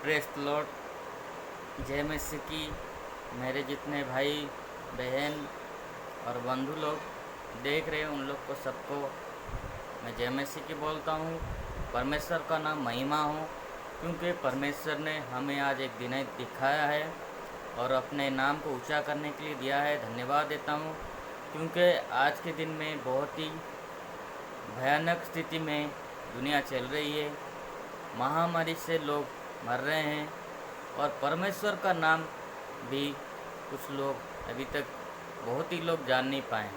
Press the Lord. जय मसीह की। मेरे जितने भाई बहन और बंधु लोग देख रहे हैं उन लोग को सबको मैं जय मसीह की बोलता हूँ। परमेश्वर का नाम महिमा हो, क्योंकि परमेश्वर ने हमें आज एक दिन दिखाया है और अपने नाम को ऊंचा करने के लिए दिया है। धन्यवाद देता हूँ, क्योंकि आज के दिन में बहुत ही भयानक स्थिति में दुनिया चल रही है। महामारी से लोग मर रहे हैं और परमेश्वर का नाम भी कुछ लोग अभी तक बहुत ही लोग जान नहीं पाए।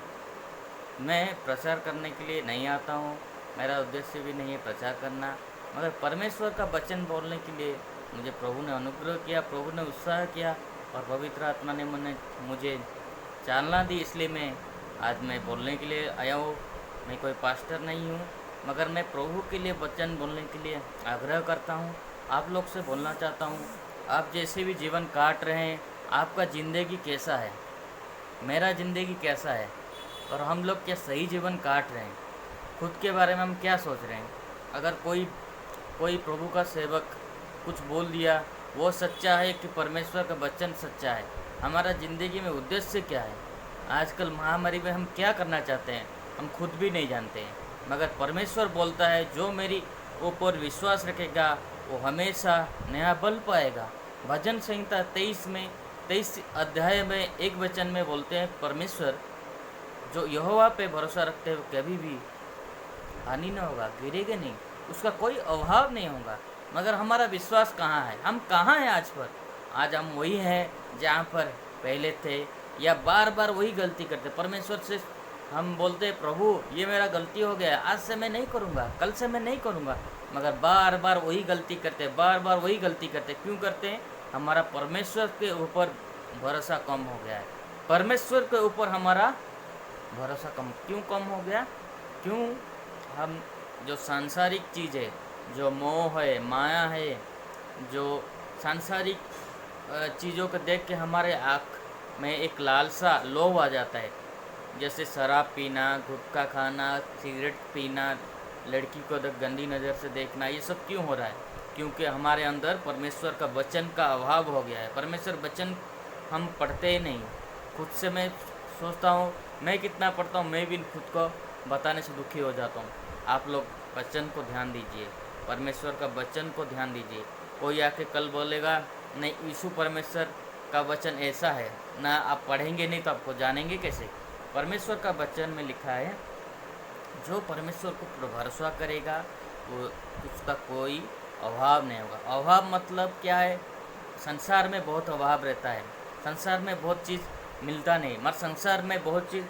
मैं प्रचार करने के लिए नहीं आता हूँ, मेरा उद्देश्य भी नहीं है प्रचार करना, मगर परमेश्वर का वचन बोलने के लिए मुझे प्रभु ने अनुग्रह किया, प्रभु ने उत्साह किया और पवित्र आत्मा ने मुझे चालना दी। इसलिए मैं बोलने के लिए आया हूँ। मैं कोई पास्टर नहीं हूँ, मगर मैं प्रभु के लिए वचन बोलने के लिए आग्रह करता हूँ। आप लोग से बोलना चाहता हूँ, आप जैसे भी जीवन काट रहे हैं, आपका ज़िंदगी कैसा है, मेरा ज़िंदगी कैसा है, और हम लोग क्या सही जीवन काट रहे हैं, खुद के बारे में हम क्या सोच रहे हैं। अगर कोई कोई प्रभु का सेवक कुछ बोल दिया, वो सच्चा है कि परमेश्वर का वचन सच्चा है, हमारा ज़िंदगी में उद्देश्य क्या है। आजकल महामारी में हम क्या करना चाहते हैं हम खुद भी नहीं जानते हैं, मगर परमेश्वर बोलता है जो मेरी ऊपर विश्वास रखेगा वो हमेशा नया बल पाएगा। भजन संहिता 23 अध्याय में एक वचन में बोलते हैं, परमेश्वर जो यहोवा पे भरोसा रखते हैं कभी भी हानि न होगा, गिरेगा नहीं, उसका कोई अभाव नहीं होगा। मगर हमारा विश्वास कहाँ है, हम कहाँ हैं आज पर? आज हम वही हैं जहाँ पर पहले थे, या बार बार वही गलती करते। परमेश्वर से हम बोलते हैं प्रभु ये मेरा गलती हो गया, आज से मैं नहीं करूँगा, कल से मैं नहीं करूँगा, मगर बार बार वही गलती करते, बार बार वही गलती करते। क्यों करते हैं? हमारा परमेश्वर के ऊपर भरोसा कम हो गया है। परमेश्वर के ऊपर हमारा भरोसा क्यों कम हो गया? क्यों? हम जो सांसारिक चीज़ है, जो मोह है, माया है, जो सांसारिक चीज़ों को देख के हमारे आँख में एक लालसा लोभ आ जाता है, जैसे शराब पीना, गुटखा खाना, सिगरेट पीना, लड़की को गंदी नज़र से देखना। ये सब क्यों हो रहा है? क्योंकि हमारे अंदर परमेश्वर का वचन का अभाव हो गया है। परमेश्वर वचन हम पढ़ते ही नहीं। खुद से मैं सोचता हूँ मैं कितना पढ़ता हूँ, मैं भी खुद को बताने से दुखी हो जाता हूँ। आप लोग वचन को ध्यान दीजिए, परमेश्वर का वचन को ध्यान दीजिए। कोई आके कल बोलेगा नहीं यीशु परमेश्वर का वचन ऐसा है ना, आप पढ़ेंगे नहीं तो आपको जानेंगे कैसे? परमेश्वर का वचन में लिखा है जो परमेश्वर को भरोसा करेगा वो उसका कोई अभाव नहीं होगा। अभाव मतलब क्या है? संसार में बहुत अभाव रहता है, संसार में बहुत चीज़ मिलता नहीं, मगर संसार में बहुत चीज़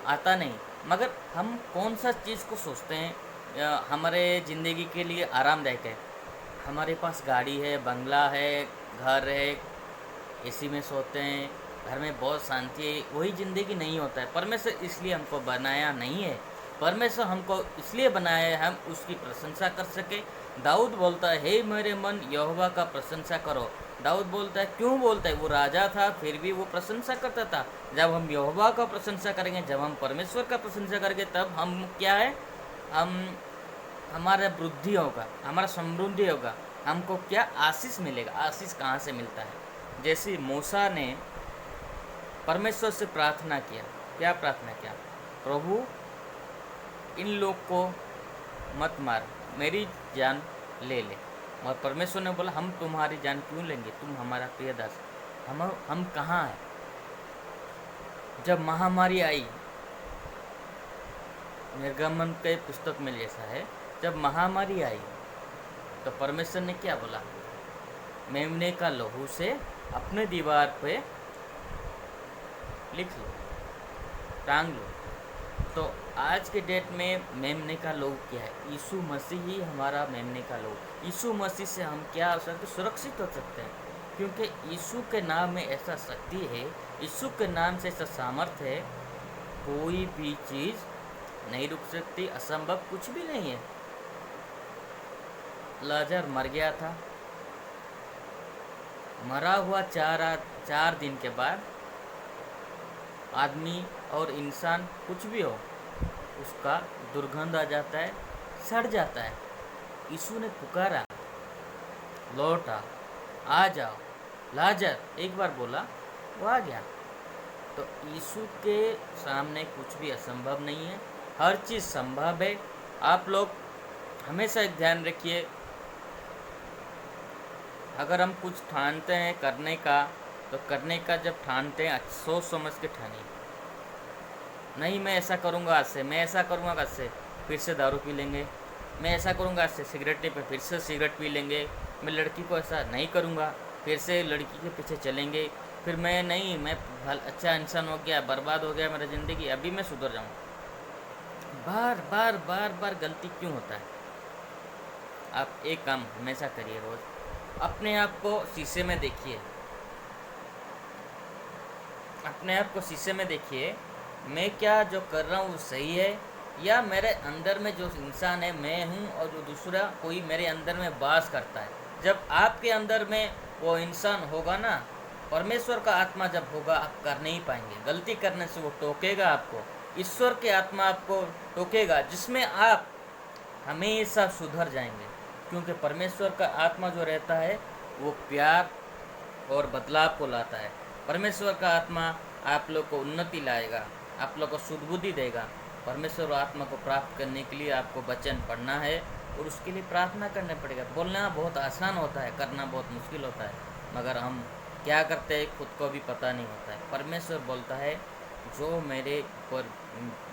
आता नहीं। मगर हम कौन सा चीज़ को सोचते हैं हमारे ज़िंदगी के लिए आरामदायक है? हमारे पास गाड़ी है, बंगला है, घर है, एसी में सोते हैं, घर में बहुत शांति है, वही ज़िंदगी नहीं होता है। परमेश्वर इसलिए हमको बनाया नहीं है, परमेश्वर हमको इसलिए बनाया है हम उसकी प्रशंसा कर सके। दाऊद बोलता है हे मेरे मन यहोवा का प्रशंसा करो। दाऊद बोलता है, क्यों बोलता है? वो राजा था फिर भी वो प्रशंसा करता था। जब हम यहोवा का प्रशंसा करेंगे, जब हम परमेश्वर का प्रशंसा करेंगे, तब हम क्या है, हम हमारा वृद्धि होगा, हमारा समृद्धि होगा, हमको क्या आशीष मिलेगा। आशीष कहाँ से मिलता है? जैसे मूसा ने परमेश्वर से प्रार्थना किया, क्या प्रार्थना किया? प्रभु इन लोग को मत मार, मेरी जान ले ले। और परमेश्वर ने बोला हम तुम्हारी जान क्यों लेंगे, तुम हमारा प्रिय दास। हम कहाँ हैं? जब महामारी आई, निर्गमन के पुस्तक में जैसा है, जब महामारी आई तो परमेश्वर ने क्या बोला? मेमने का लहू से अपने दीवार पे लिख लो, टांग लो। तो आज के डेट में मेमने का लहू क्या है? यीशु मसीह ही हमारा मेमने का लहू। यीशु मसीह से हम क्या हो सकते? सुरक्षित हो सकते हैं, क्योंकि यीशु के नाम में ऐसा शक्ति है, यीशु के नाम से ऐसा सामर्थ्य है, कोई भी चीज़ नहीं रुक सकती, असंभव कुछ भी नहीं है। लाजर मर गया था, मरा हुआ 4 दिन के बाद आदमी और इंसान कुछ भी हो उसका दुर्गंध आ जाता है, सड़ जाता है। यीशु ने पुकारा, लौटा, आ जाओ। लाजर एक बार बोला, वो आ गया। तो यीशु के सामने कुछ भी असंभव नहीं है, हर चीज़ संभव है। आप लोग हमेशा एक ध्यान रखिए, अगर हम कुछ ठानते हैं करने का, तो करने का जब ठानते हैं सोच समझ के ठानिए। नहीं मैं ऐसा करूँगा आज से, मैं ऐसा करूँगा आज से, फिर से दारू पी लेंगे। मैं ऐसा करूँगा आज से, सिगरेट नहीं पे, फिर से सिगरेट पी लेंगे। मैं लड़की को ऐसा नहीं करूँगा, फिर से लड़की के पीछे चलेंगे। फिर मैं नहीं, मैं अच्छा इंसान हो गया, बर्बाद हो गया मेरा ज़िंदगी, अभी मैं सुधर जाऊँ। बार बार बार बार गलती क्यों होता है? आप एक काम हमेशा करिए, रोज़ अपने आप को शीशे में देखिए, अपने आप को शीशे में देखिए, मैं क्या जो कर रहा हूँ वो सही है, या मेरे अंदर में जो इंसान है मैं हूँ और जो दूसरा कोई मेरे अंदर में वास करता है। जब आपके अंदर में वो इंसान होगा ना, परमेश्वर का आत्मा जब होगा, आप कर नहीं पाएंगे। गलती करने से वो टोकेगा आपको, ईश्वर की आत्मा आपको टोकेगा, जिसमें आप हमेशा सुधर जाएंगे। क्योंकि परमेश्वर का आत्मा जो रहता है वो प्यार और बदलाव को लाता है। परमेश्वर का आत्मा आप लोग को उन्नति लाएगा, आप लोग को सुदबुद्धि देगा। परमेश्वर आत्मा को प्राप्त करने के लिए आपको वचन पढ़ना है और उसके लिए प्रार्थना करना पड़ेगा। बोलना बहुत आसान होता है, करना बहुत मुश्किल होता है, मगर हम क्या करते हैं खुद को भी पता नहीं होता है। परमेश्वर बोलता है जो मेरे ऊपर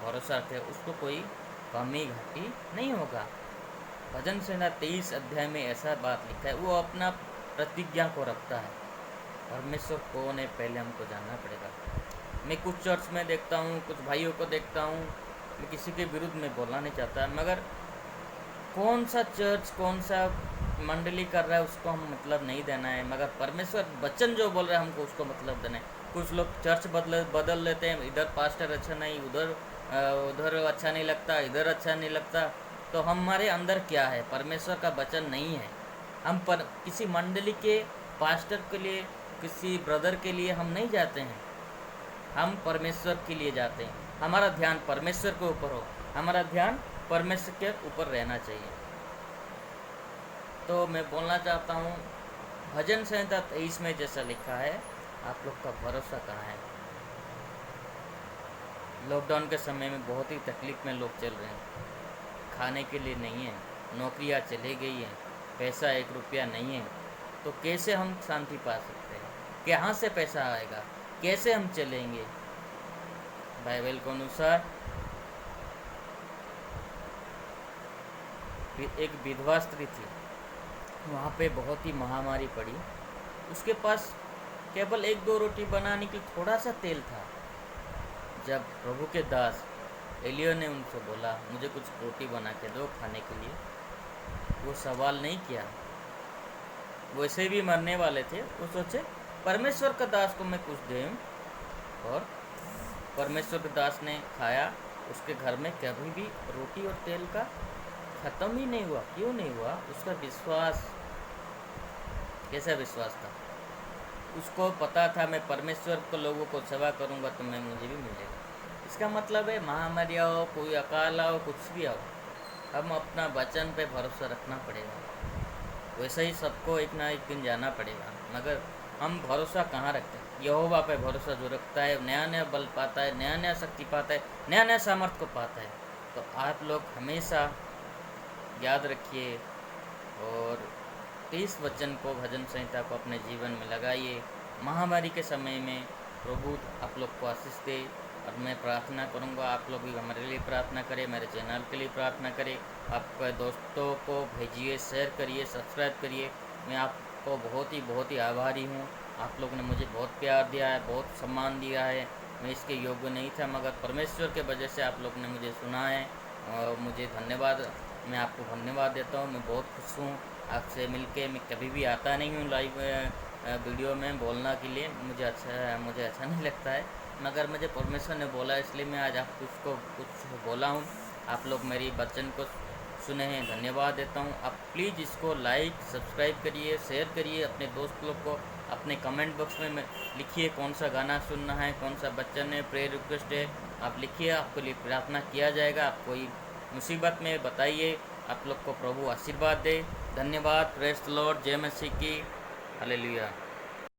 भरोसा रखे उसको कोई कमी घटी नहीं होगा। भजन संहिता 23 अध्याय में ऐसा बात लिखा है, वो अपना प्रतिज्ञा को रखता है। परमेश्वर कौन है पहले हमको जानना पड़ेगा। मैं कुछ चर्च में देखता हूँ, कुछ भाइयों को देखता हूँ, मैं किसी के विरुद्ध में बोलना नहीं चाहता, मगर कौन सा चर्च कौन सा मंडली कर रहा है उसको हम मतलब नहीं देना है, मगर परमेश्वर वचन जो बोल रहा है हमको उसको मतलब देना है। कुछ लोग चर्च बदल लेते हैं, इधर पास्टर अच्छा नहीं, उधर अच्छा नहीं लगता, इधर अच्छा नहीं लगता। तो हमारे अंदर क्या है? परमेश्वर का वचन नहीं है। हम किसी मंडली के पास्टर के लिए, किसी ब्रदर के लिए हम नहीं जाते हैं, हम परमेश्वर के लिए जाते हैं। हमारा ध्यान परमेश्वर के ऊपर हो, हमारा ध्यान परमेश्वर के ऊपर रहना चाहिए। तो मैं बोलना चाहता हूँ, भजन संहिता 23 में जैसा लिखा है, आप लोग का भरोसा कहाँ है? लॉकडाउन के समय में बहुत ही तकलीफ में लोग चल रहे हैं, खाने के लिए नहीं है, नौकरियाँ चली गई हैं, पैसा 1 रुपया नहीं है, तो कैसे हम शांति पा सकते हैं? कहाँ से पैसा आएगा? कैसे हम चलेंगे? बाइबल के अनुसार एक विधवा स्त्री थी, वहाँ पे बहुत ही महामारी पड़ी, उसके पास केवल 1-2 रोटी बनाने के लिए थोड़ा सा तेल था। जब प्रभु के दास एलिया ने उनसे बोला मुझे कुछ रोटी बना के दो खाने के लिए, वो सवाल नहीं किया, वैसे भी मरने वाले थे, वो सोचे परमेश्वर का दास को मैं कुछ दूँ, और परमेश्वर के दास ने खाया। उसके घर में कभी भी रोटी और तेल का ख़त्म ही नहीं हुआ। क्यों नहीं हुआ? उसका विश्वास। कैसा विश्वास था? उसको पता था मैं परमेश्वर को लोगों को सेवा करूंगा तो मैं मुझे भी मिलेगा। इसका मतलब है महामारी आओ, कोई अकाल आओ, कुछ भी आओ, हम अपना वचन पे भरोसा रखना पड़ेगा। वैसे ही सबको एक ना एक दिन जाना पड़ेगा, मगर हम भरोसा कहाँ रखते हैं? यहोवा पे भरोसा जो रखता है नया नया बल पाता है, नया नया शक्ति पाता है, नया नया सामर्थ्य को पाता है। तो आप लोग हमेशा याद रखिए और 23 वचन को, भजन संहिता को अपने जीवन में लगाइए। महामारी के समय में प्रभु आप लोग को आशीष दे। और मैं प्रार्थना करूंगा, आप लोग भी हमारे लिए प्रार्थना करें, मेरे चैनल के लिए प्रार्थना करें। आपके दोस्तों को भेजिए, शेयर करिए, सब्सक्राइब करिए। मैं आपको बहुत ही आभारी हूँ। आप लोगों ने मुझे बहुत प्यार दिया है, बहुत सम्मान दिया है। मैं इसके योग्य नहीं था, मगर परमेश्वर के वजह से आप लोग ने मुझे सुना है और मुझे धन्यवाद, मैं आपको धन्यवाद देता हूँ। मैं बहुत खुश हूँ आपसे मिलके। मैं कभी भी आता नहीं हूँ लाइव वीडियो में बोलना के लिए, मुझे अच्छा नहीं लगता है, मगर मुझे परमेश्वर ने बोला इसलिए मैं आज आपको कुछ बोला हूँ। आप लोग मेरी वचन को सुने हैं, धन्यवाद देता हूँ। आप प्लीज़ इसको लाइक सब्सक्राइब करिए, शेयर करिए अपने दोस्त लोग को। अपने कमेंट बॉक्स में लिखिए कौन सा गाना सुनना है, कौन सा वचन है, प्रेयर रिक्वेस्ट है, आप लिखिए, आपके लिए प्रार्थना किया जाएगा। आप कोई मुसीबत में बताइए, आप लोग को प्रभु आशीर्वाद दे। धन्यवाद। Praise the Lord. जय मसीह की। हालेलुया।